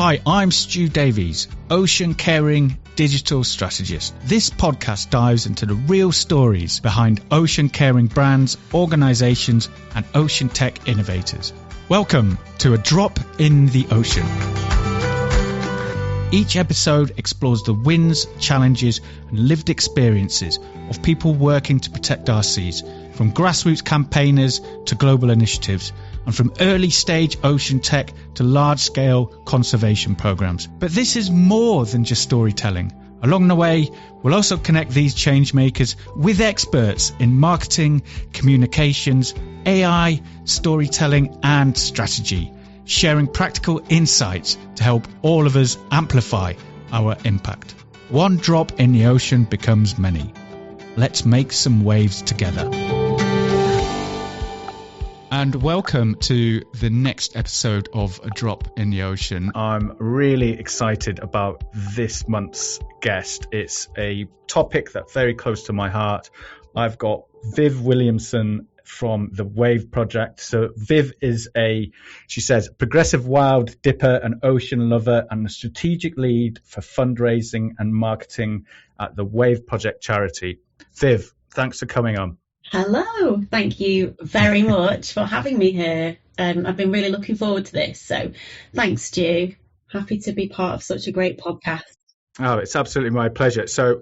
Hi, I'm Stu Davies, Ocean Caring Digital Strategist. This podcast dives into the real stories behind ocean caring brands, organizations, and ocean tech innovators. Welcome to A Drop in the Ocean. Each episode explores the wins, challenges, and lived experiences of people working to protect our seas, from grassroots campaigners to global initiatives, and from early stage ocean tech to large scale conservation programs. But this is more than just storytelling. Along the way, we'll also connect these change makers with experts in marketing, communications, AI, storytelling, and strategy, sharing practical insights to help all of us amplify our impact. One drop in the ocean becomes many. Let's make some waves together. And welcome to the next episode of A Drop in the Ocean. I'm really excited about this month's guest. It's a topic that's very close to my heart. I've got Viv Williamson from the Wave Project. So Viv is she says, progressive wild dipper and ocean lover and the strategic lead for fundraising and marketing at the Wave Project charity. Viv, thanks for coming on. Hello, thank you very much for having me here. I've been really looking forward to this. So thanks, Stu. Happy to be part of such a great podcast. Oh, it's absolutely my pleasure. So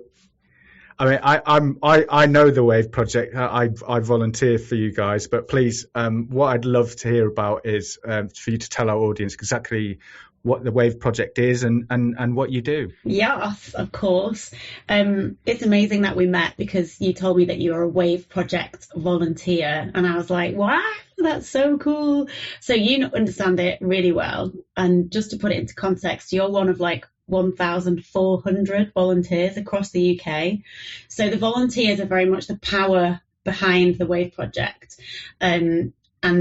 I mean, I know the Wave Project. I volunteer for you guys, but please, what I'd love to hear about is for you to tell our audience exactly what the Wave Project is and what you do. Yes, of course. It's amazing that we met because you told me that you were a Wave Project volunteer, and I was like, wow, that's so cool. So you understand it really well. And just to put it into context, you're one of 1,400 volunteers across the UK. So the volunteers are very much the power behind the Wave Project, and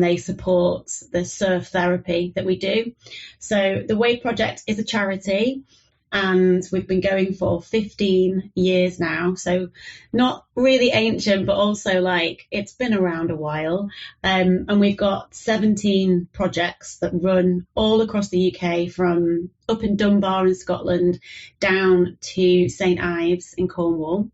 they support the surf therapy that we do. So the Wave Project is a charity, and we've been going for 15 years now. So not really ancient, but also it's been around a while. And we've got 17 projects that run all across the UK, from up in Dunbar in Scotland down to St Ives in Cornwall,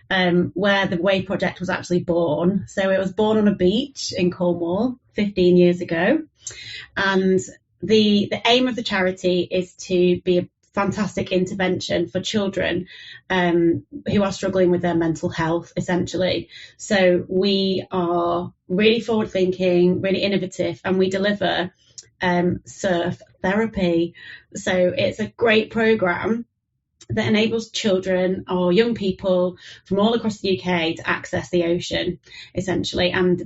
where the Wave Project was actually born. So it was born on a beach in Cornwall 15 years ago. And the aim of the charity is to be a fantastic intervention for children who are struggling with their mental health, essentially. So we are really forward thinking, really innovative, and we deliver surf therapy. So it's a great program that enables children or young people from all across the UK to access the ocean, essentially. And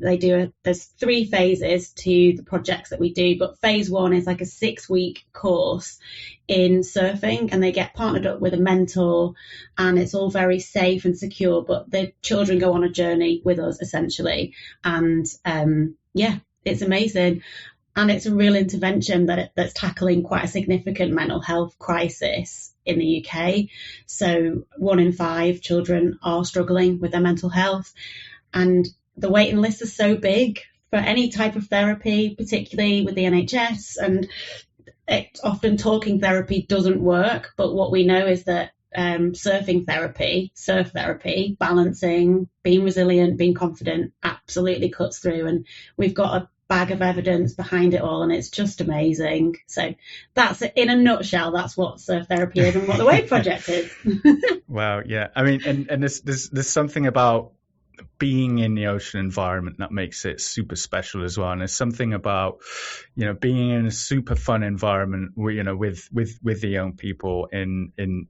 there's 3 phases to the projects that we do, but phase 1 is like a 6-week course in surfing, and they get partnered up with a mentor, and it's all very safe and secure, but the children go on a journey with us, essentially. And it's amazing. And it's a real intervention that's tackling quite a significant mental health crisis in the UK. So 1 in 5 children are struggling with their mental health. And the waiting list is so big for any type of therapy, particularly with the NHS. And often talking therapy doesn't work. But what we know is that surf therapy, balancing, being resilient, being confident absolutely cuts through. And we've got a bag of evidence behind it all, and it's just amazing. So that's, in a nutshell, that's what surf therapy is and what the Wave Project is. Wow, yeah. I mean, and there's something about being in the ocean environment that makes it super special as well. And there's something about, being in a super fun environment, with the young people in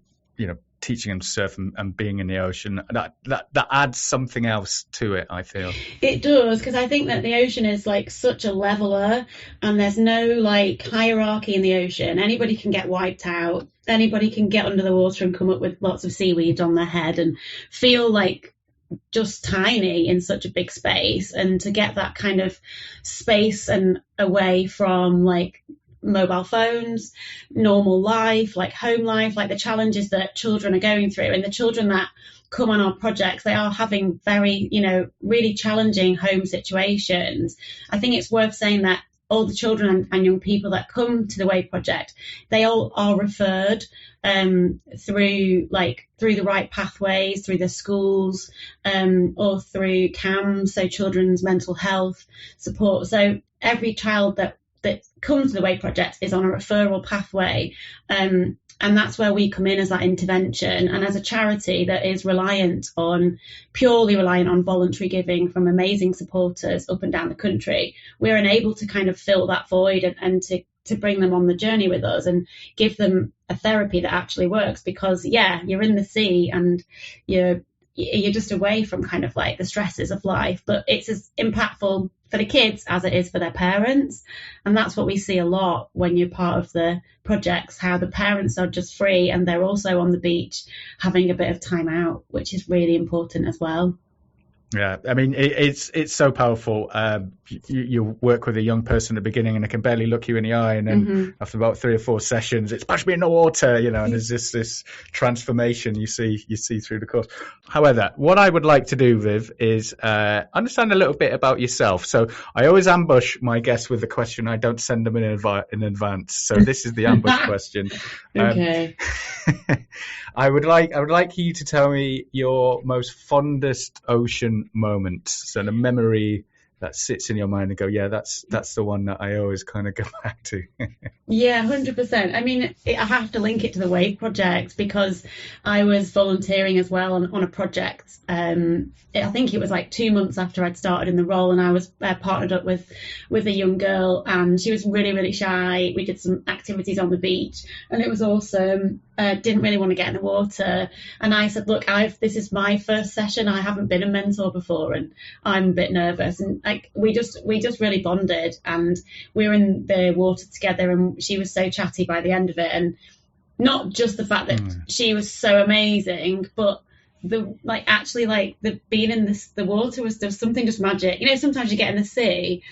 teaching them to surf and being in the ocean, that adds something else to it, I feel. It does, because I think that the ocean is such a leveler, and there's no hierarchy in the ocean. Anybody can get wiped out, anybody can get under the water and come up with lots of seaweed on their head and feel just tiny in such a big space. And to get that kind of space and away from mobile phones, normal life, home life, the challenges that children are going through, and the children that come on our projects, they are having very, really challenging home situations. I think it's worth saying that all the children and young people that come to the Wave Project, they all are referred through the right pathways, through the schools, or through CAMS, so children's mental health support. So every child that comes to the Wave Project is on a referral pathway. And that's where we come in as that intervention. And as a charity that is purely reliant on voluntary giving from amazing supporters up and down the country, we're enabled to kind of fill that void and to bring them on the journey with us and give them a therapy that actually works. Because, you're in the sea and you're just away from kind of like the stresses of life, but it's as impactful for the kids as it is for their parents. And that's what we see a lot when you're part of the projects, how the parents are just free and they're also on the beach having a bit of time out, which is really important as well. Yeah, I mean, it's so powerful. You work with a young person at the beginning and they can barely look you in the eye. And then after about 3 or 4 sessions, it's splash me in the water, and there's this transformation you see through the course. However, what I would like to do, Viv, is understand a little bit about yourself. So I always ambush my guests with a question. I don't send them in advance. So this is the ambush question. Okay. I would like you to tell me your most fondest ocean moment. So the memory that sits in your mind and go, yeah, that's the one that I always kind of go back to. Yeah, 100%. I mean, I have to link it to the Wave Project because I was volunteering as well on a project. I think it was like 2 months after I'd started in the role, and I was partnered up with a young girl, and she was really, really shy. We did some activities on the beach and it was awesome. Didn't really want to get in the water. And I said, look, this is my first session. I haven't been a mentor before and I'm a bit nervous. And we just really bonded, and we were in the water together, and she was so chatty by the end of it. And not just the fact that she was so amazing, but being in the water was just something just magic. Sometimes you get in the sea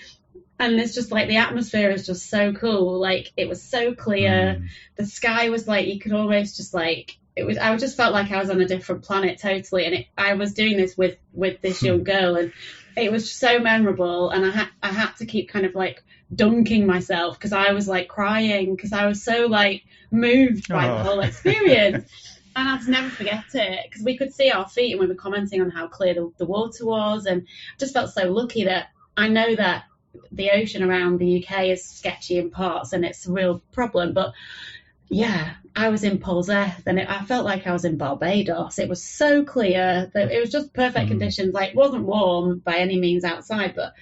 and it's just like the atmosphere is just so cool. Like it was so clear. The sky was like, you could almost just like, I just felt like I was on a different planet totally. And I was doing this with this young girl, and it was so memorable. And I had to keep kind of like dunking myself because I was like crying because I was so like moved by the whole experience. And I'll never forget it because we could see our feet and we were commenting on how clear the water was. And I just felt so lucky that I know that the ocean around the UK is sketchy in parts and it's a real problem. But yeah, I was in Polzeath and I felt like I was in Barbados. It was so clear that it was just perfect conditions. Like it wasn't warm by any means outside, but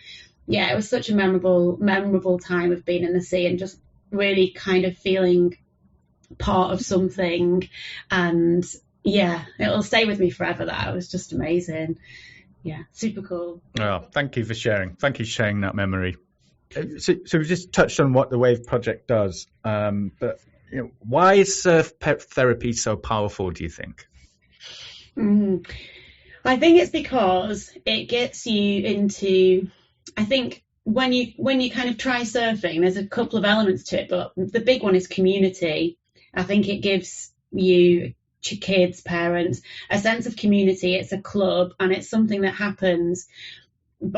yeah, it was such a memorable time of being in the sea and just really kind of feeling part of something. And yeah, it'll stay with me forever. That was just amazing. Yeah, super cool. Oh, thank you for sharing. Thank you for sharing that memory. So we just touched on what the Wave Project does, but why is surf therapy so powerful, do you think? I think it's because it gets you into, I think when you kind of try surfing, there's a couple of elements to it, but the big one is community. I think it gives you, kids, parents, a sense of community. It's a club and it's something that happens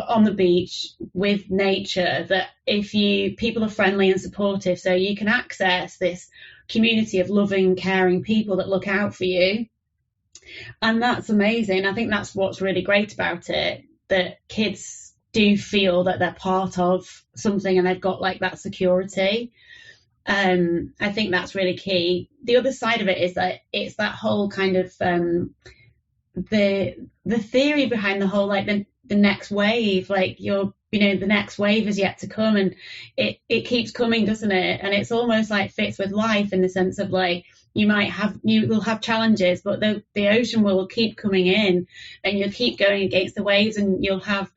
on the beach with nature, that people are friendly and supportive, so you can access this community of loving, caring people that look out for you. And that's amazing. I think that's what's really great about it, that kids do feel that they're part of something and they've got like that security. I think that's really key. The other side of it is that it's that whole kind of the theory behind the whole like the next wave, like the next wave is yet to come, and it keeps coming, doesn't it? And it's almost like fits with life in the sense of like you will have challenges, but the ocean will keep coming in and you'll keep going against the waves, and you'll have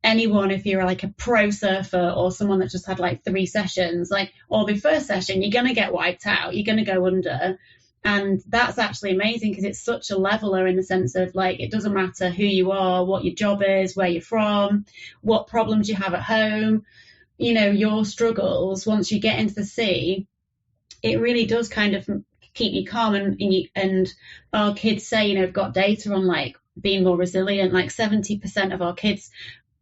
anyone, if you're like a pro surfer or someone that just had like 3 sessions, like, or the first session, you're going to get wiped out, you're going to go under. And that's actually amazing because it's such a leveler in the sense of like, it doesn't matter who you are, what your job is, where you're from, what problems you have at home, your struggles. Once you get into the sea, it really does kind of keep you calm. And our kids say, we've got data on like being more resilient, like 70% of our kids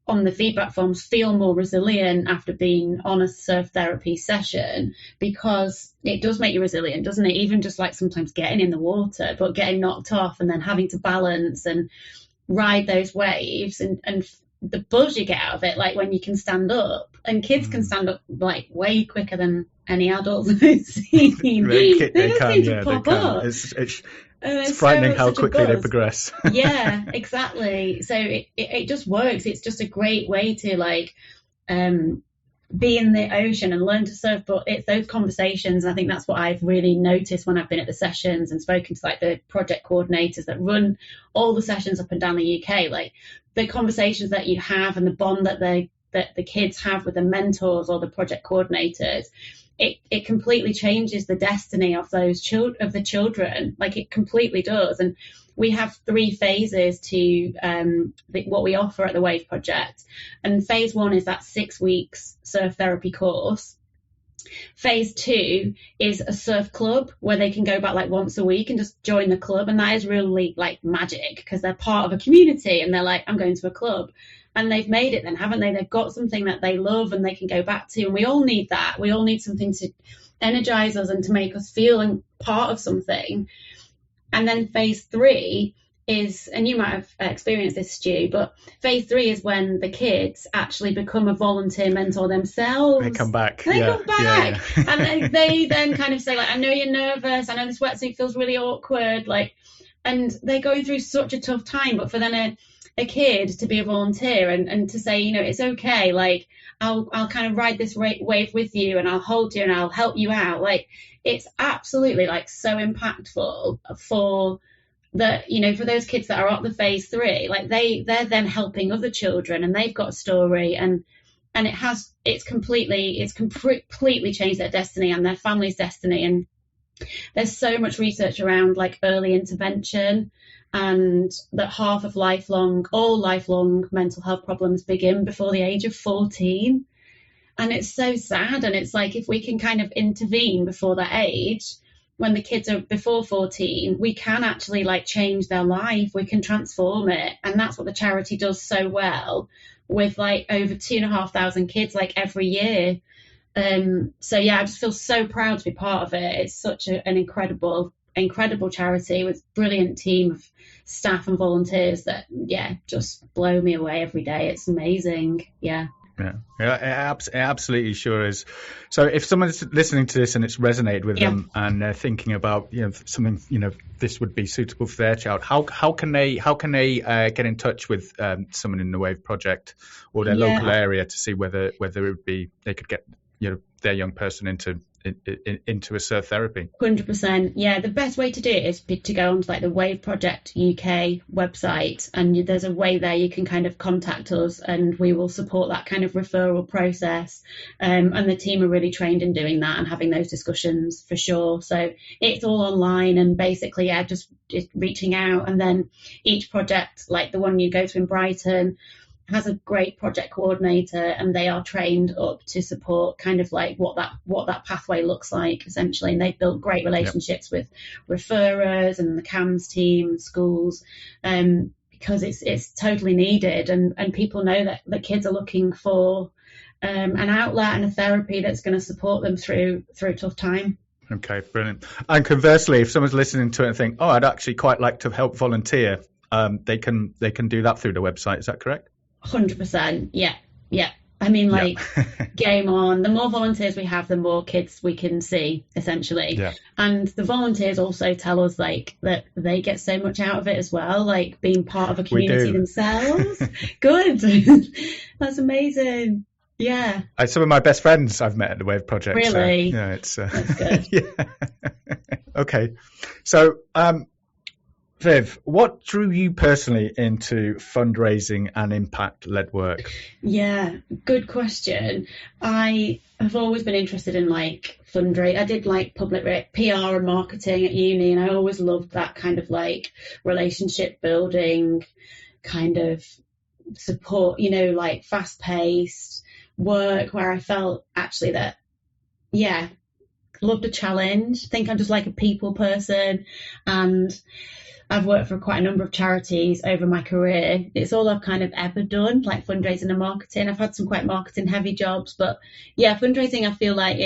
on the feedback forms feel more resilient after being on a surf therapy session, because it does make you resilient, doesn't it? Even just like sometimes getting in the water, but getting knocked off and then having to balance and ride those waves, and the buzz you get out of it, like when you can stand up, and kids can stand up like way quicker than any adults I've seen. They can, yeah, they can. It's frightening how quickly they progress. Yeah, exactly. So it just works. It's just a great way to like be in the ocean and learn to surf. But it's those conversations. And I think that's what I've really noticed when I've been at the sessions and spoken to like the project coordinators that run all the sessions up and down the UK. Like the conversations that you have and the bond that the kids have with the mentors or the project coordinators, it completely changes the destiny of those the children. Like it completely does. And we have 3 phases to what we offer at the Wave Project. And phase 1 is that 6 weeks surf therapy course. Phase 2 is a surf club where they can go back like once a week and just join the club. And that is really like magic, because they're part of a community and they're like, I'm going to a club. And they've made it then, haven't they? They've got something that they love and they can go back to. And we all need that. We all need something to energize us and to make us feel part of something. And then phase 3 is, and you might have experienced this, Stu, but phase 3 is when the kids actually become a volunteer mentor themselves. They come back. They come back. Yeah. And they then kind of say, like, I know you're nervous. I know this wetsuit feels really awkward. Like, and they're going through such a tough time. But for then a kid to be a volunteer and to say, you know, it's okay. Like, I'll kind of ride this wave with you and I'll hold you and I'll help you out. Like, it's absolutely like so impactful for the, you know, for those kids that are at the phase 3, like they're then helping other children and they've got a story and it's completely changed their destiny and their family's destiny. And there's so much research around like early intervention, and that half of all lifelong mental health problems begin before the age of 14. And it's so sad. And it's like, if we can kind of intervene before that age, when the kids are before 14, we can actually like change their life. We can transform it. And that's what the charity does so well, with like over 2,500 kids like every year. So yeah, I just feel so proud to be part of it. It's such an incredible charity with a brilliant team of staff and volunteers that, yeah, just blow me away every day. It's amazing. Yeah. Yeah, it absolutely sure is. So if someone's listening to this and it's resonated with them and they're thinking about, you know, something, you know, this would be suitable for their child, how can they get in touch with someone in the Wave Project or their local area to see whether it would be, they could get, you know, their young person into a surf therapy? 100%. Yeah, the best way to do it is to go onto like the Wave Project UK website, and there's a way there you can kind of contact us and we will support that kind of referral process. And the team are really trained in doing that and having those discussions for sure. So it's all online, and basically, yeah, just reaching out. And then each project, like the one you go to in Brighton, has a great project coordinator, and they are trained up to support kind of like what that pathway looks like essentially. And they've built great relationships with referrers and the CAMS team, schools, because it's totally needed, and people know that the kids are looking for an outlet and a therapy that's going to support them through a tough time. Okay, brilliant. And conversely, if someone's listening to it and think, oh, I'd actually quite like to help volunteer, they can do that through the website. Is that correct? 100%. Yeah. I mean, like, game on. The more volunteers we have, the more kids we can see, essentially. Yeah. And the volunteers also tell us, like, that they get so much out of it as well, like being part of a community themselves. Good. That's amazing. Yeah. Some of my best friends I've met at the Wave Project. Really? So, yeah, it's that's good. Yeah. Okay. So, Viv, what drew you personally into fundraising and impact-led work? Yeah, good question. I have always been interested in like fundraising. I did like public PR and marketing at uni, and I always loved that kind of like relationship building kind of support, you know, like fast-paced work where I felt actually that, yeah, loved a challenge. I think I'm just like a people person, and I've worked for quite a number of charities over my career. It's all I've kind of ever done, like fundraising and marketing. I've had some quite marketing heavy jobs, but yeah, fundraising, I feel like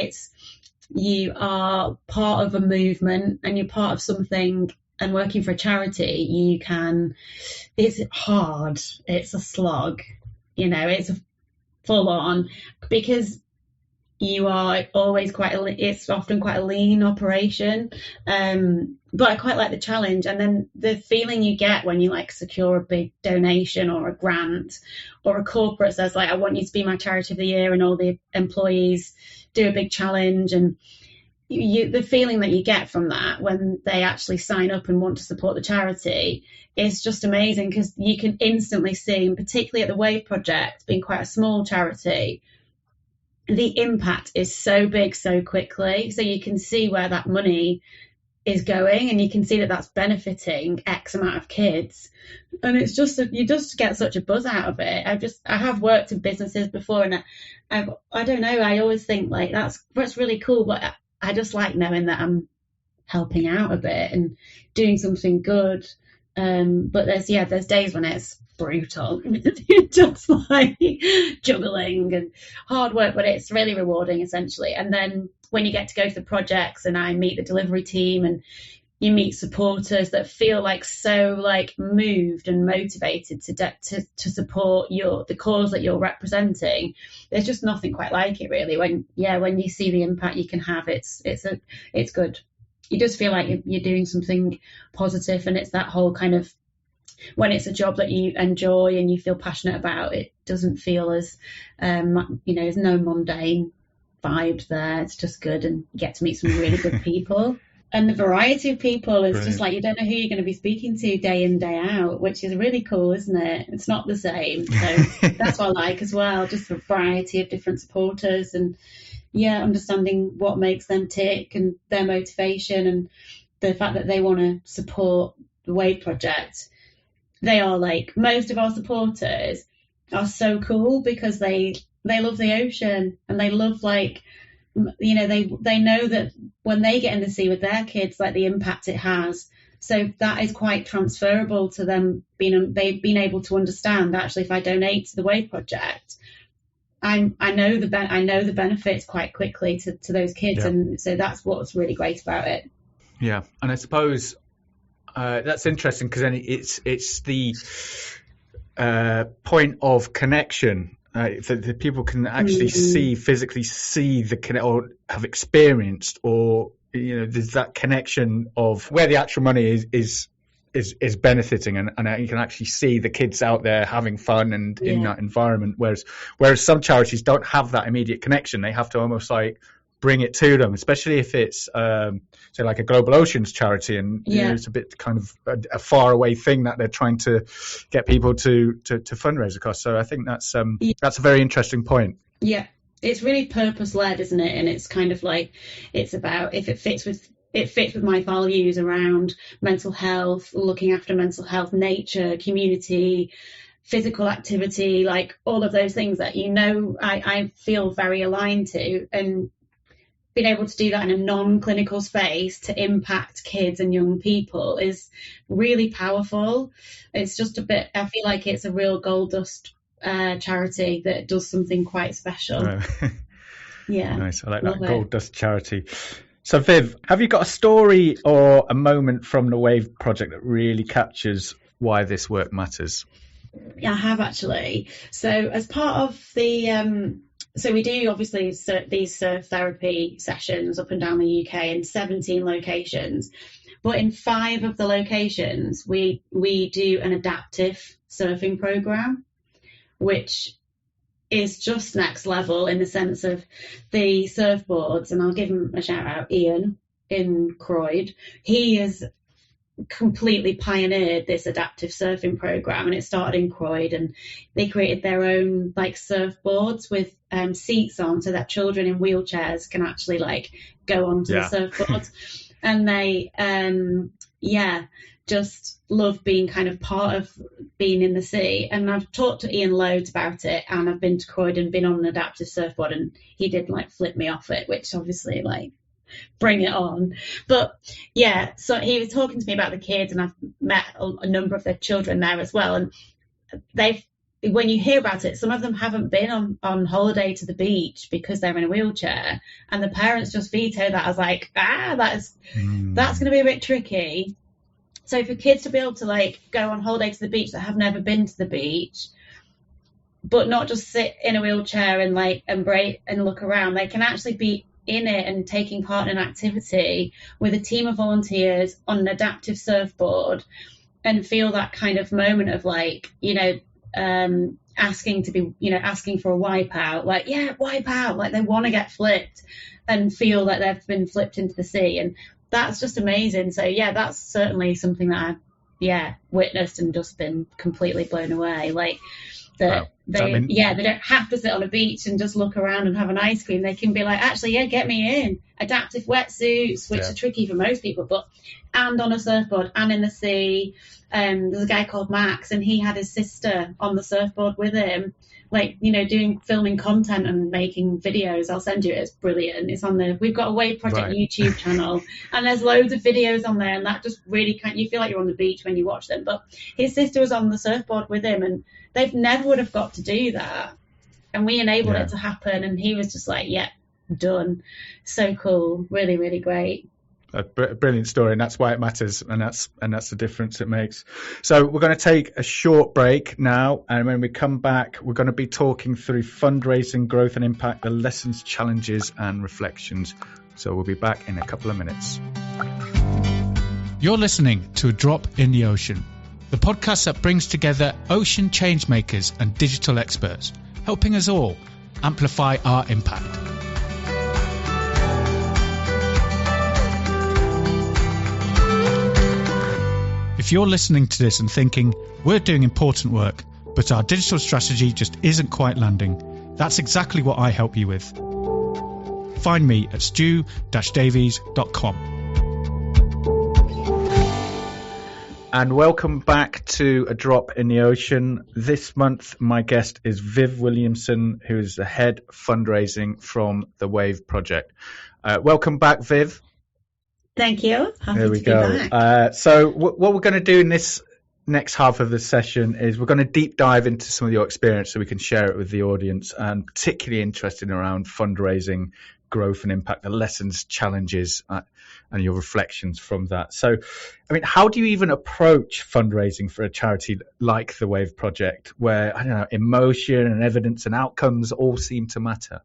you are part of a movement and you're part of something, and working for a charity, it's hard. It's a slog, it's full on, because you are always it's often quite a lean operation. But I quite like the challenge. And then the feeling you get when you like secure a big donation or a grant, or a corporate says like, I want you to be my charity of the year, and all the employees do a big challenge, and the feeling that you get from that when they actually sign up and want to support the charity is just amazing, because you can instantly see, and particularly at the Wave Project, being quite a small charity, the impact is so big so quickly. So you can see where that money is going, and you can see that that's benefiting X amount of kids. And it's just, you just get such a buzz out of it. I have worked in businesses before, and I don't know, I always think like that's really cool, but I just like knowing that I'm helping out a bit and doing something good. But there's days when it's brutal, just like juggling and hard work, but it's really rewarding essentially. And then when you get to go to the projects, and I meet the delivery team, and you meet supporters that feel like so like moved and motivated to support the cause that you're representing, there's just nothing quite like it really. When you see the impact you can have, it's good. You just feel like you're doing something positive, and it's that whole kind of, when it's a job that you enjoy and you feel passionate about, it doesn't feel as there's no mundane vibes there. It's just good, and you get to meet some really good people. And the variety of people is just like, you don't know who you're going to be speaking to day in, day out, which is really cool, isn't it? It's not the same. So that's what I like as well, just a variety of different supporters, and understanding what makes them tick and their motivation, and the fact that they want to support the Wave Project. They are like, most of our supporters are so cool because they love the ocean, and they love like, they know that when they get in the sea with their kids, like the impact it has. So that is quite transferable to them, they've been able to understand, actually, if I donate to the Wave Project, I know the benefits quite quickly to those kids. And so that's what's really great about it. Yeah. And I suppose that's interesting, because then it's the point of connection. The people can actually physically see the connect, or have experienced, or there's that connection of where the actual money is benefiting, and you can actually see the kids out there having fun and in that environment. Whereas some charities don't have that immediate connection. They have to almost like bring it to them, especially if it's say like a Global Oceans charity, and it's a bit kind of a far away thing that they're trying to get people to fundraise across. So I think that's a very interesting point. Yeah, it's really purpose led, isn't it? And it's kind of like, it's about, if it fits with my values around mental health, looking after mental health, nature, community, physical activity, like all of those things that I feel very aligned to, and being able to do that in a non-clinical space to impact kids and young people is really powerful. It's just I feel like it's a real gold dust charity that does something quite special. Yeah. Nice. I like that, gold dust charity. So Viv, have you got a story or a moment from the Wave Project that really captures why this work matters? Yeah, I have actually. So as part of the so we do obviously these surf therapy sessions up and down the UK in 17 locations, but in 5 of the locations we do an adaptive surfing program, which is just next level in the sense of the surfboards. And I'll give him a shout out, Ian in Croyd. He has completely pioneered this adaptive surfing program, and it started in Croyd, and they created their own like surfboards with seats on, so that children in wheelchairs can actually like go onto the surfboards. And they just love being kind of part of being in the sea. And I've talked to Ian loads about it, and I've been to Croyd and been on an adaptive surfboard, and he did like flip me off it, which obviously like bring it on. But yeah, so he was talking to me about the kids, and I've met a number of their children there as well. And when you hear about it, some of them haven't been on holiday to the beach because they're in a wheelchair, and the parents just veto that as like, that's going to be a bit tricky. So for kids to be able to like go on holiday to the beach that have never been to the beach, but not just sit in a wheelchair and like embrace and look around, they can actually be in it and taking part in an activity with a team of volunteers on an adaptive surfboard, and feel that kind of moment of like, asking for a wipe out, like, yeah, wipe out, like they want to get flipped and feel that they've been flipped into the sea. And that's just amazing. So yeah, that's certainly something that I've witnessed and just been completely blown away. Like that they don't have to sit on a beach and just look around and have an ice cream. They can be like, actually, get me in adaptive wetsuits, which are tricky for most people, and on a surfboard and in the sea. There's a guy called Max, and he had his sister on the surfboard with him, like, filming content and making videos. I'll send you it. It's brilliant. It's on we've got a Wave Project YouTube channel, and there's loads of videos on there, and that just really you feel like you're on the beach when you watch them. But his sister was on the surfboard with him, and they've never would have got to do that. And we enabled it to happen, and he was just like, done. So cool. Really, really great. A brilliant story, and that's why it matters, and that's the difference it makes. So we're going to take a short break now, and when we come back, we're going to be talking through fundraising, growth and impact, the lessons, challenges and reflections. So we'll be back in a couple of minutes. You're listening to A Drop in the Ocean, the podcast that brings together ocean changemakers and digital experts, helping us all amplify our impact. If you're listening to this and thinking, we're doing important work, but our digital strategy just isn't quite landing, that's exactly what I help you with. Find me at stu-davies.com. And welcome back to A Drop in the Ocean. This month, my guest is Viv Williamson, who is the head fundraising from the Wave Project. Welcome back, Viv. Thank you. There we go. So what we're going to do in this next half of the session is we're going to deep dive into some of your experience so we can share it with the audience, and particularly interested around fundraising, growth and impact, the lessons, challenges, and your reflections from that. So, I mean, how do you even approach fundraising for a charity like the Wave Project, where, emotion and evidence and outcomes all seem to matter?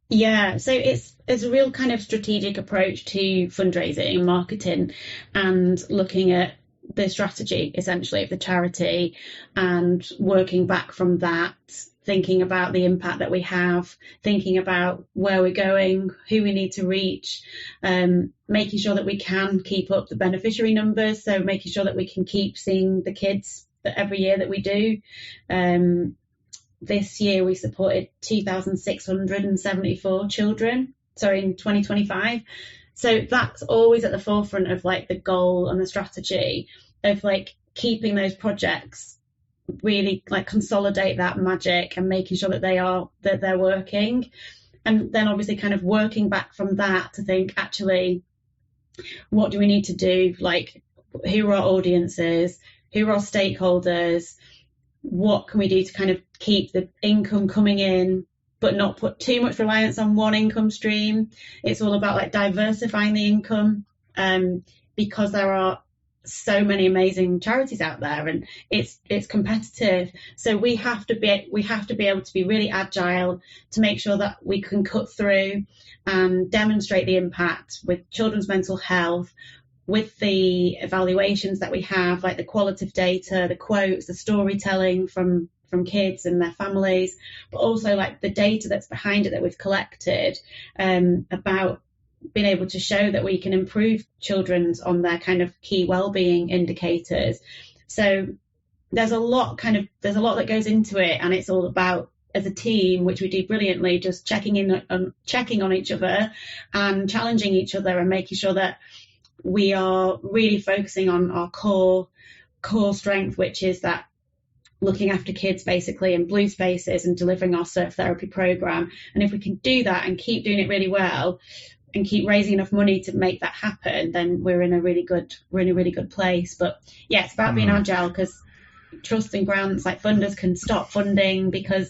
Yeah, so it's a real kind of strategic approach to fundraising, marketing, and looking at the strategy essentially of the charity and working back from that, thinking about the impact that we have, thinking about where we're going, who we need to reach, making sure that we can keep up the beneficiary numbers, so making sure that we can keep seeing the kids every year that we do. This year we supported 2,674 children, in 2025. So that's always at the forefront of like the goal and the strategy of like keeping those projects, really like consolidate that magic and making sure that they're working. And then obviously kind of working back from that to think, actually, what do we need to do? Like, who are our audiences? Who are our stakeholders? What can we do to kind of keep the income coming in, but not put too much reliance on one income stream? It's all about like diversifying the income, because there are so many amazing charities out there, and it's competitive. So we have to be able to be really agile to make sure that we can cut through and demonstrate the impact with children's mental health, with the evaluations that we have, like the qualitative data, the quotes, the storytelling from kids and their families, but also like the data that's behind it that we've collected, about being able to show that we can improve children's on their kind of key wellbeing indicators. So there's a lot that goes into it, and it's all about, as a team, which we do brilliantly, just checking on each other and challenging each other and making sure that we are really focusing on our core strength, which is that looking after kids basically in blue spaces and delivering our surf therapy program. And if we can do that and keep doing it really well and keep raising enough money to make that happen, then we're in a really good place. But yeah, it's about being agile, because trusts and grants, like funders can stop funding because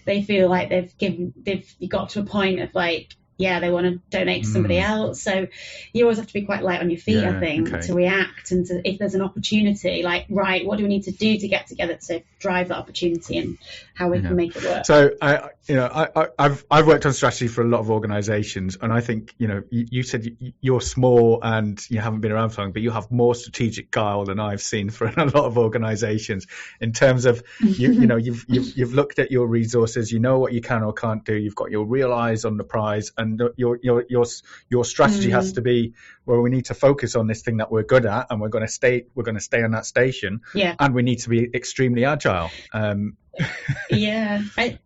they feel like they've got to a point of like, yeah, they want to donate to somebody else. So you always have to be quite light on your feet, I think, to react. And if there's an opportunity, like, right, what do we need to do to get together to drive that opportunity, and how we can make it work? So I've worked on strategy for a lot of organizations, and I think, you said you're small and you haven't been around for long, but you have more strategic guile than I've seen for a lot of organizations, in terms of you've looked at your resources, you know what you can or can't do, you've got your real eyes on the prize, and your strategy has to be, well, we need to focus on this thing that we're good at, and we're going to stay on that station, and we need to be extremely agile. Yeah, I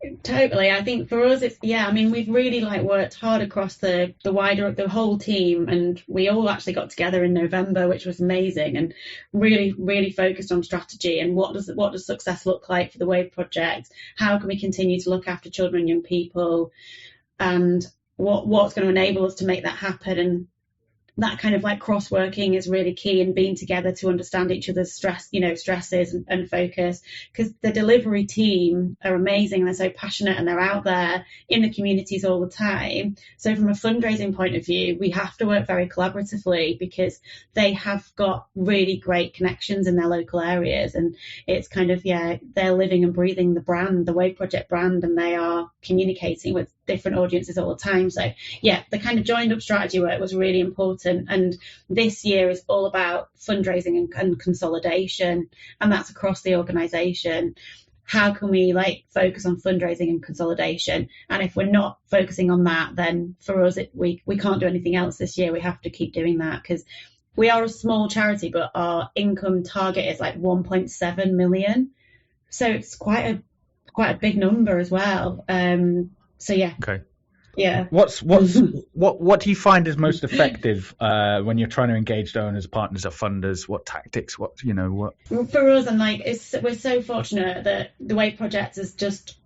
think for us, it's, we've really worked hard across the whole team, and we all actually got together in November, which was amazing, and really focused on strategy and what does success look like for the Wave Project? How can we continue to look after children and young people, and what's going to enable us to make that happen? And that kind of cross-working is really key, in being together to understand each other's stresses and focus, because the delivery team are amazing. They're so passionate and they're out there in the communities all the time. So from a fundraising point of view, we have to work very collaboratively, because they have got really great connections in their local areas, and it's kind of, they're living and breathing the brand, the Wave Project brand, and they are communicating with different audiences all the time. So the kind of joined up strategy work was really important. And this year is all about fundraising and consolidation, and that's across the organisation. How can we focus on fundraising and consolidation? And if we're not focusing on that, then for us, we can't do anything else this year. We have to keep doing that, because we are a small charity, but our income target is 1.7 million. So it's quite a big number as well. Okay. Yeah. What do you find is most effective when you're trying to engage donors, partners, or funders? What tactics? What? For us, and we're so fortunate that the Wave Project is just,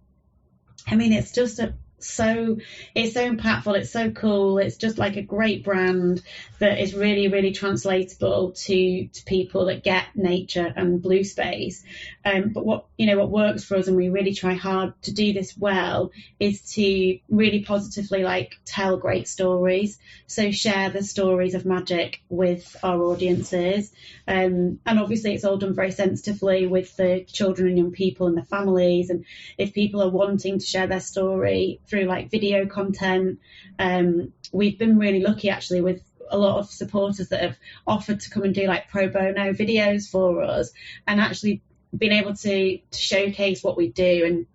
it's just so impactful. It's so cool. It's just a great brand that is really, really translatable to people that get nature and blue space. But what works for us, and we really try hard to do this well, is to really positively tell great stories. So share the stories of magic with our audiences. And obviously it's all done very sensitively with the children and young people and the families. And if people are wanting to share their story through video content, we've been really lucky actually with a lot of supporters that have offered to come and do pro bono videos for us, and actually been able to showcase what we do, and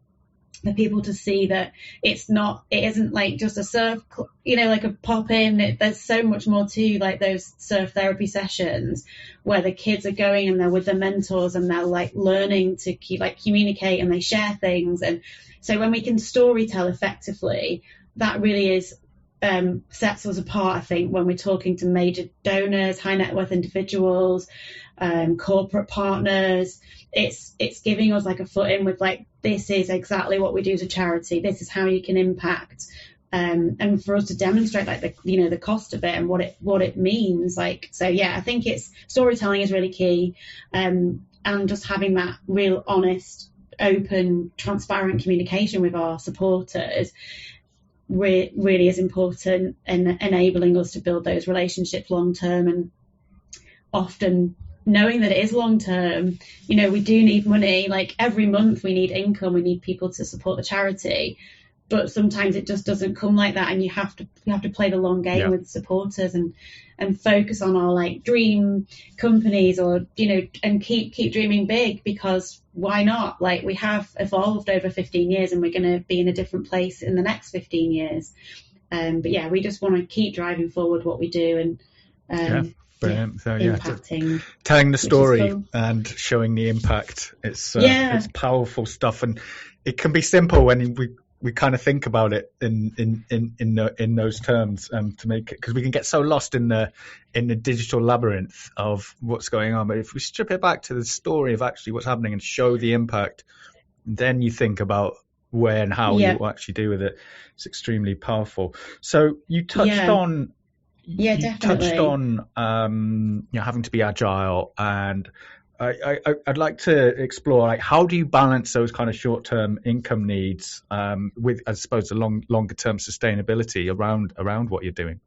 for people to see that it isn't just a surf, a pop in. There's so much more to those surf therapy sessions where the kids are going and they're with their mentors, and they're learning to communicate, and they share things. And so when we can storytell effectively, that really is sets us apart, I think, when we're talking to major donors, high net worth individuals, corporate partners. It's giving us a foot in with this is exactly what we do as a charity. This is how you can impact, and for us to demonstrate the cost of it and what it means. I think it's storytelling is really key, and just having that real honest, open, transparent communication with our supporters really is important in enabling us to build those relationships long term, and often knowing that it is long term. We do need money. Every month we need income, we need people to support the charity, but sometimes it just doesn't come like that, and you have to play the long game with supporters and focus on our dream companies, or and keep dreaming big, because why not? We have evolved over 15 years, and we're going to be in a different place in the next 15 years. But we just want to keep driving forward what we do, and brilliant. So impacting, telling the story and showing the impact. It's powerful stuff, and it can be simple when we kind of think about it in those terms to make it, because we can get so lost in the digital labyrinth of what's going on. But if we strip it back to the story of actually what's happening and show the impact, then you think about where and how you actually do with it. It's extremely powerful. So you touched on having to be agile, and I'd like to explore, like, how do you balance those kind of short-term income needs with, I suppose, the longer-term sustainability around what you're doing?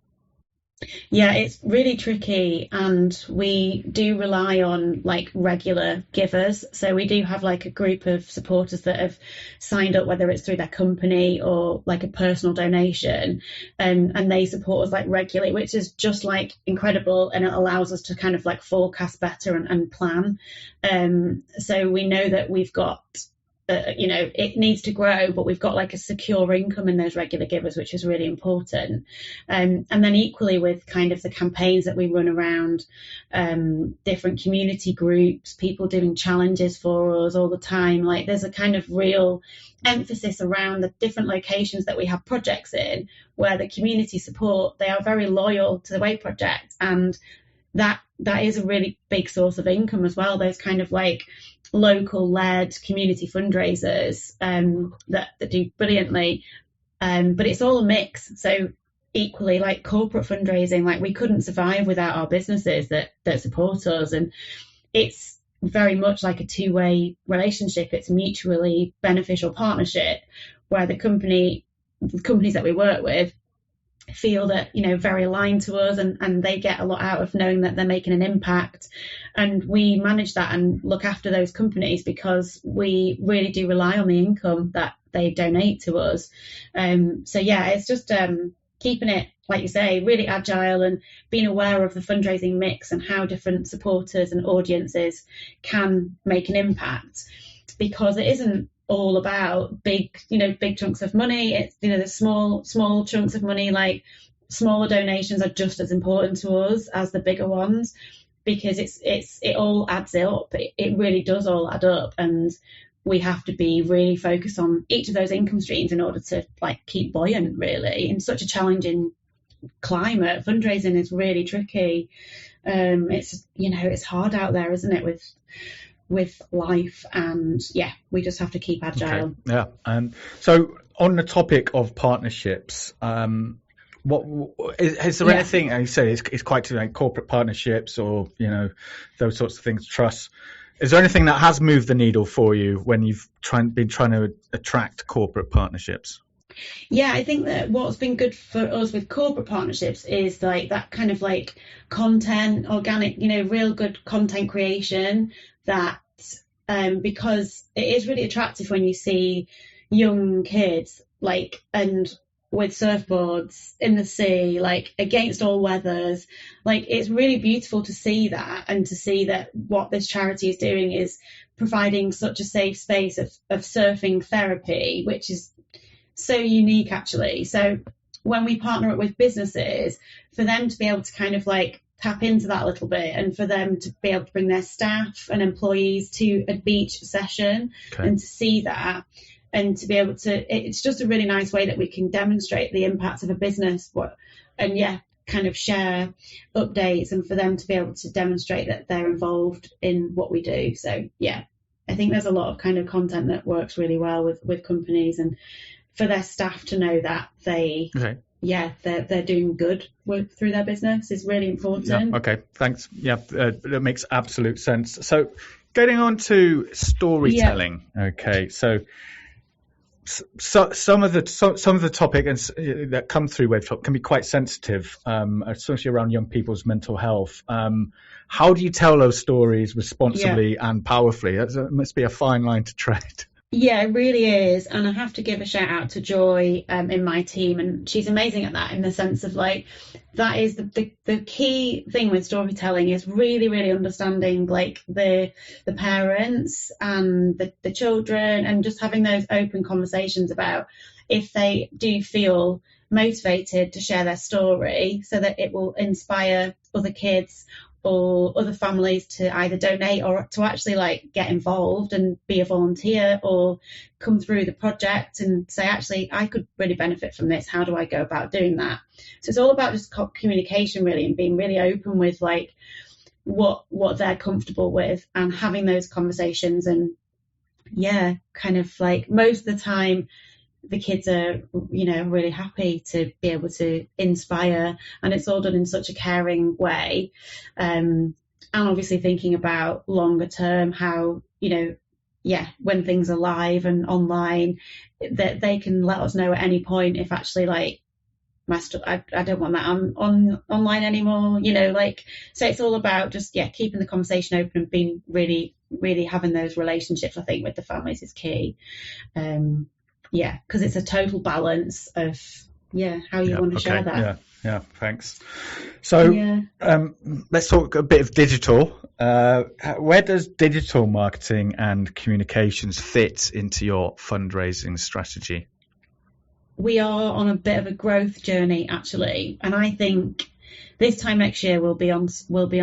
Yeah, it's really tricky, and we do rely on like regular givers. So we do have like a group of supporters that have signed up, whether it's through their company or like a personal donation, and they support us like regularly, which is just like incredible, and it allows us to kind of like forecast better and plan. So we know that we've got it needs to grow, but we've got like a secure income in those regular givers, which is really important. And then equally with kind of the campaigns that we run around different community groups, people doing challenges for us all the time. Like there's a kind of real emphasis around the different locations that we have projects in, where the community support, they are very loyal to the Way project, and that is a really big source of income as well. Those kind of like local led community fundraisers that do brilliantly, but it's all a mix. So equally, like corporate fundraising, like we couldn't survive without our businesses that support us, and it's very much like a two-way relationship. It's a mutually beneficial partnership where the companies that we work with feel that, very aligned to us, and they get a lot out of knowing that they're making an impact. And we manage that and look after those companies because we really do rely on the income that they donate to us. So yeah, it's just keeping it, like you say, really agile, and being aware of the fundraising mix and how different supporters and audiences can make an impact, because it isn't all about big chunks of money. It's, the small chunks of money, like smaller donations, are just as important to us as the bigger ones, because it all adds up. It really does all add up, and we have to be really focused on each of those income streams in order to like keep buoyant. Really, in such a challenging climate, fundraising is really tricky. It's hard out there, isn't it, with life, and we just have to keep agile. Okay. Yeah. And so on the topic of partnerships, what is there anything, you say it's quite like corporate partnerships or those sorts of things, trusts, is there anything that has moved the needle for you when you've been trying to attract corporate partnerships? Yeah, I think that what's been good for us with corporate partnerships is like that kind of like content, organic, real good content creation, that because it is really attractive when you see young kids like, and with surfboards in the sea, like against all weathers. Like it's really beautiful to see that, and to see that what this charity is doing is providing such a safe space of surfing therapy, which is so unique actually. So when we partner up with businesses, for them to be able to kind of like tap into that a little bit, and for them to be able to bring their staff and employees to a beach session, and to see that, and to be able to, it's just a really nice way that we can demonstrate the impact of a business, kind of share updates, and for them to be able to demonstrate that they're involved in what we do. So I think there's a lot of kind of content that works really well with companies, and for their staff to know that they're doing good work through their business is really important. Yeah, okay, thanks. Yeah, that makes absolute sense. So getting on to storytelling. Okay, so some of the topics that come through WaveTop can be quite sensitive, especially around young people's mental health. How do you tell those stories responsibly and powerfully? That must be a fine line to tread. Yeah, it really is. And I have to give a shout out to Joy in my team. And she's amazing at that, in the sense of like, that is the key thing with storytelling, is really, really understanding like the parents and the children, and just having those open conversations about if they do feel motivated to share their story, so that it will inspire other kids, or other families to either donate or to actually like get involved and be a volunteer or come through the project and say, actually, I could really benefit from this. How do I go about doing that? So it's all about just communication really, and being really open with like what they're comfortable with and having those conversations. And yeah, kind of like most of the time the kids are, you know, really happy to be able to inspire, and it's all done in such a caring way. And obviously thinking about longer term, how, you know, yeah, when things are live and online, that they can let us know at any point if actually like I don't want that on online anymore, you know, like, so it's all about just, yeah, keeping the conversation open and being really, really having those relationships, I think, with the families is key. Yeah, because it's a total balance of, yeah, how you want to share that. Yeah, thanks. So let's talk a bit of digital. Where does digital marketing and communications fit into your fundraising strategy? We are on a bit of a growth journey, actually, and I think this time next year we'll be on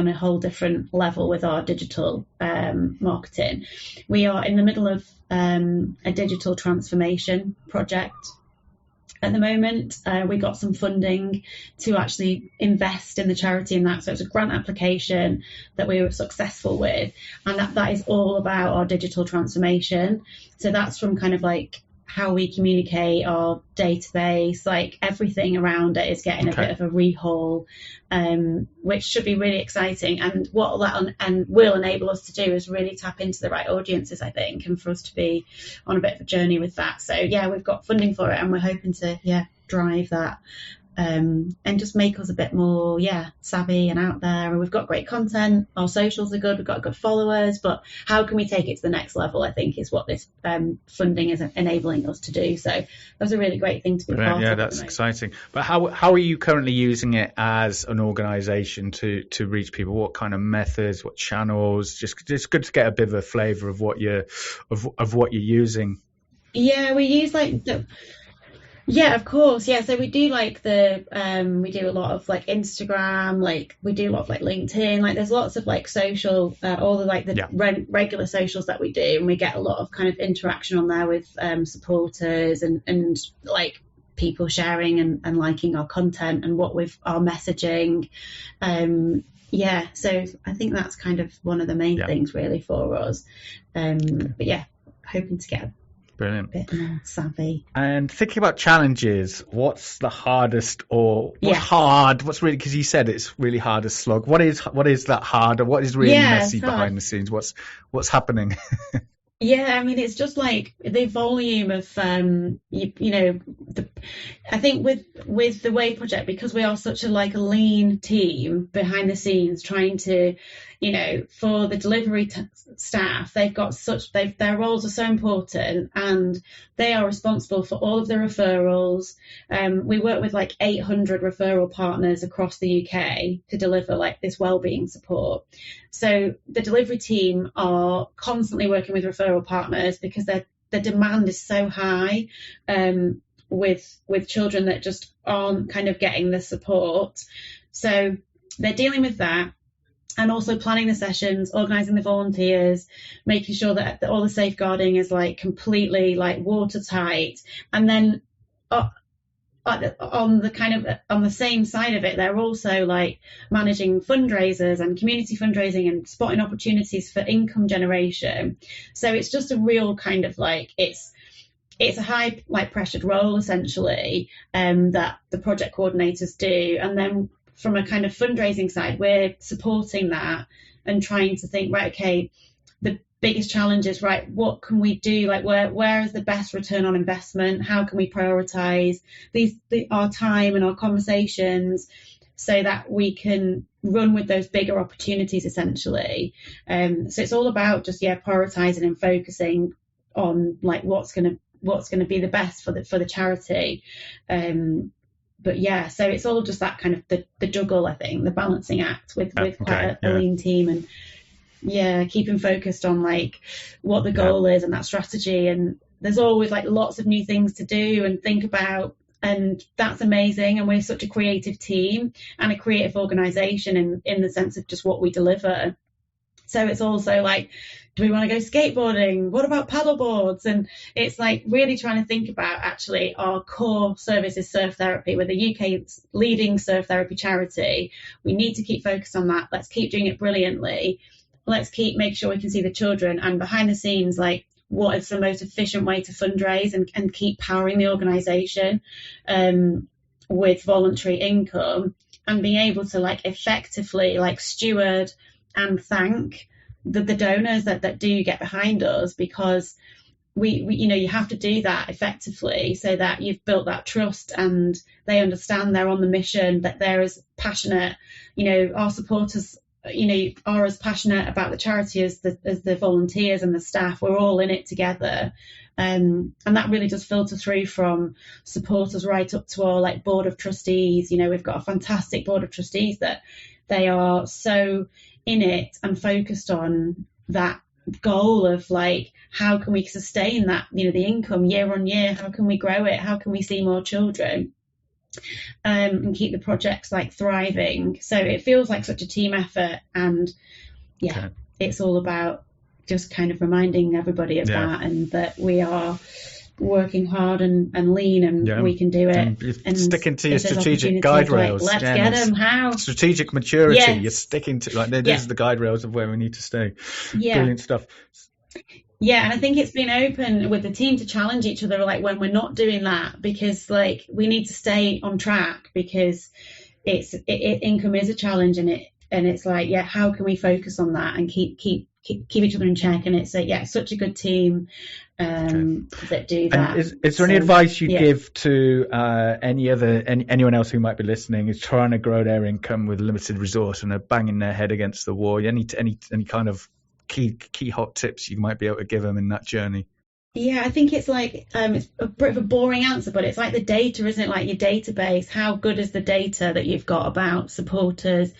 a whole different level with our digital marketing. We are in the middle of a digital transformation project at the moment. We got some funding to actually invest in the charity in that, so it's a grant application that we were successful with, and that is all about our digital transformation. So that's from kind of like how we communicate, our database, like everything around it is getting a bit of a rehaul, which should be really exciting. And what that will enable us to do is really tap into the right audiences, I think, and for us to be on a bit of a journey with that. So yeah, we've got funding for it, and we're hoping to drive that. And just make us a bit more savvy and out there. And we've got great content, our socials are good, we've got good followers, but how can we take it to the next level, I think, is what this funding is enabling us to do. So that was a really great thing to be part of. Yeah, that's exciting. But how are you currently using it as an organisation to reach people? What kind of methods, what channels? Just good to get a bit of a flavour of what you're using. Yeah, we use yeah, of course. Yeah, so we do like we do a lot of like Instagram, like we do a lot of like LinkedIn, like there's lots of like social, all the like the regular socials that we do, and we get a lot of kind of interaction on there with supporters and like people sharing and liking our content and our messaging. Yeah, so I think that's kind of one of the main things really for us. But yeah, hoping to get Brilliant. A bit more savvy. And thinking about challenges, what's the hardest hard? What's really, because you said it's really hard to slog. What is that hard, or what is really messy behind the scenes? What's happening? Yeah, I mean, it's just like the volume of, I think with the Wave project, because we are such a lean team behind the scenes trying to, for the delivery staff, their roles are so important, and they are responsible for all of the referrals. We work with 800 referral partners across the UK to deliver this wellbeing support. So the delivery team are constantly working with referral partners because the demand is so high with children that just aren't kind of getting the support. So they're dealing with that, and also planning the sessions, organising the volunteers, making sure that all the safeguarding is completely watertight. And then on the same side of it, they're also managing fundraisers and community fundraising and spotting opportunities for income generation. So it's just a real kind of it's a high pressured role essentially that the project coordinators do. And then from a kind of fundraising side, we're supporting that and trying to think, right, okay, the biggest challenge is, right, what can we do? Where is the best return on investment? How can we prioritize our time and our conversations so that we can run with those bigger opportunities essentially? So it's all about just prioritizing and focusing on what's going to be the best for the charity. But yeah, so it's all just that kind of the juggle, I think, the balancing act with quite a lean team, and keeping focused on what the goal is and that strategy. And there's always lots of new things to do and think about. And that's amazing. And we're such a creative team and a creative organisation in the sense of just what we deliver. So it's also like, do we want to go skateboarding? What about paddleboards? And it's like really trying to think about actually our core service is surf therapy. We're the UK's leading surf therapy charity. We need to keep focused on that. Let's keep doing it brilliantly. Let's keep make sure we can see the children, and behind the scenes, like, what is the most efficient way to fundraise and keep powering the organisation with voluntary income, and being able to like effectively like steward and thank the donors that do get behind us, because we you know, you have to do that effectively so that you've built that trust and they understand they're on the mission, that they're as passionate, you know, our supporters, you know, are as passionate about the charity as the volunteers and the staff. We're all in it together. And that really does filter through from supporters right up to our like board of trustees. You know, we've got a fantastic board of trustees that they are so in it and focused on that goal of like, how can we sustain that, you know, the income year on year? How can we grow it? How can we see more children? And keep the projects like thriving. So it feels like such a team effort, and it's all about just kind of reminding everybody of that, and that we are working hard and lean, and we can do it. And sticking to your strategic guide rails. Let's get them. How strategic maturity. You're sticking to like this is the guide rails of where we need to stay. Brilliant stuff. Yeah, and I think it's been open with the team to challenge each other, like when we're not doing that, because like we need to stay on track, because income is a challenge, and it's like, how can we focus on that and keep each other in check? And it's such a good team that do that. And is there any advice you'd give to anyone else who might be listening, who's trying to grow their income with limited resource and they're banging their head against the wall? Any kind of key hot tips you might be able to give them in that journey? I think it's like it's a bit of a boring answer, but it's like the data, isn't it? Like your database, how good is the data that you've got about supporters,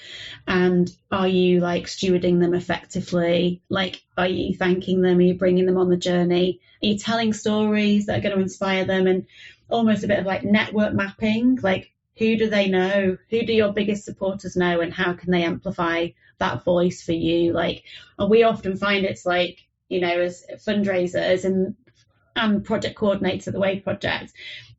and are you like stewarding them effectively? Like, are you thanking them? Are you bringing them on the journey? Are you telling stories that are going to inspire them? And almost a bit of like network mapping, like who do they know? Who do your biggest supporters know, and how can they amplify that voice for you? Like, we often find it's like, you know, as fundraisers and project coordinators at the Wave Project,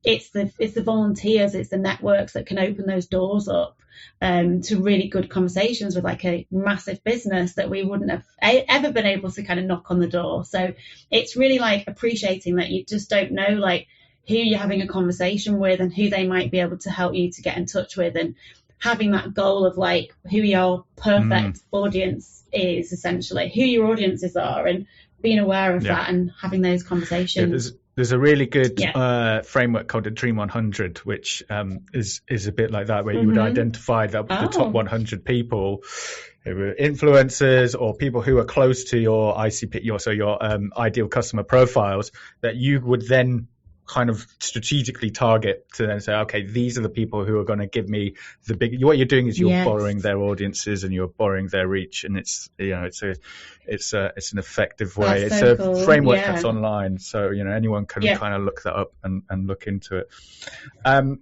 it's the volunteers, it's the networks that can open those doors up to really good conversations with like a massive business that we wouldn't have ever been able to kind of knock on the door. So it's really like appreciating that you just don't know like who you're having a conversation with and who they might be able to help you to get in touch with, and having that goal of like who your perfect audience is, essentially who your audiences are, and being aware of that and having those conversations. There's a really good framework called the Dream 100, which is a bit like that, where you would identify the top 100 people who are influencers or people who are close to your ICP, your ideal customer profiles, that you would then kind of strategically target to then say, okay, these are the people who are going to give me the big. What you're doing is you're borrowing their audiences and you're borrowing their reach, and it's an effective way. It's a framework that's online, so anyone can kind of look that up and look into it.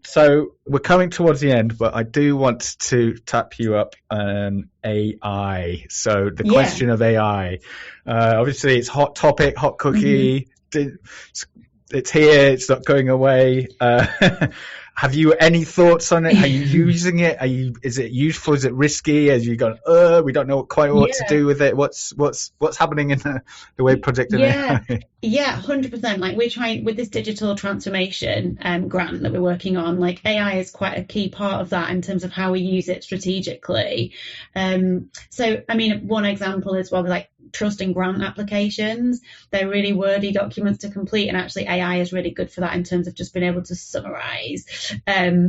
So we're coming towards the end, but I do want to tap you up on AI. So the question of AI, obviously it's hot topic, hot cookie. It's here, it's not going away. Have you any thoughts on it? Are you using it? Is it useful? Is it risky? As you go, we don't know quite what to do with it. What's happening in the Wave Project? 100%. Like, we're trying with this digital transformation grant that we're working on. Like, AI is quite a key part of that in terms of how we use it strategically. So, I mean, one example is like trust and grant applications. They're really wordy documents to complete, and actually AI is really good for that in terms of just being able to summarize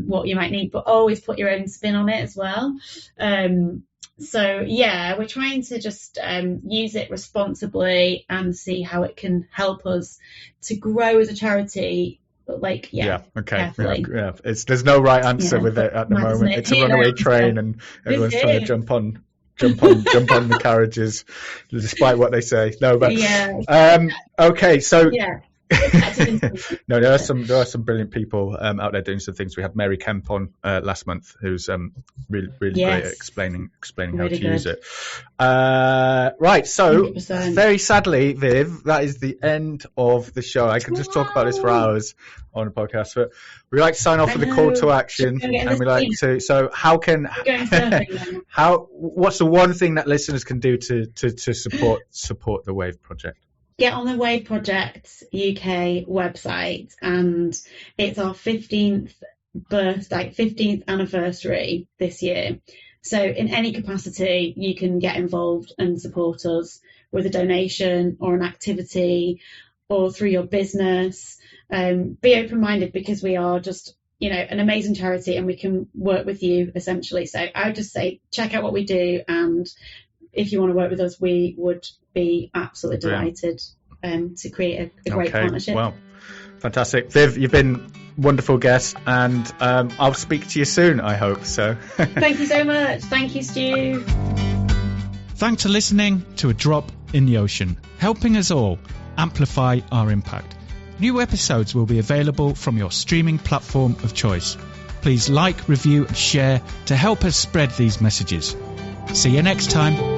what you might need, but always put your own spin on it as well. So we're trying to just use it responsibly and see how it can help us to grow as a charity. But carefully. There's no right answer with it at the moment. It's a runaway train, and everyone's trying to jump on the carriages, despite what they say. No, but okay, so to No, there are some brilliant people out there doing some things. We had Mary Kemp on last month, who's really great at explaining how to use it. Right, so 100%. Very sadly, Viv, that is the end of the show. I could just talk about this for hours on a podcast, but we like to sign off with a call to action, and we like to. So, what's the one thing that listeners can do to support the Wave Project? Get on the Wave Project UK website, and it's our 15th anniversary this year. So in any capacity, you can get involved and support us with a donation or an activity or through your business. Be open-minded, because we are just, an amazing charity, and we can work with you essentially. So I would just say, check out what we do, and if you want to work with us, we would be absolutely delighted to create a great partnership. Well, fantastic. Viv, you've been a wonderful guest, and I'll speak to you soon, I hope so. Thank you so much. Thank you, Stu. Thanks for listening to A Drop in the Ocean, helping us all amplify our impact. New episodes will be available from your streaming platform of choice. Please like, review and share to help us spread these messages. See you next time.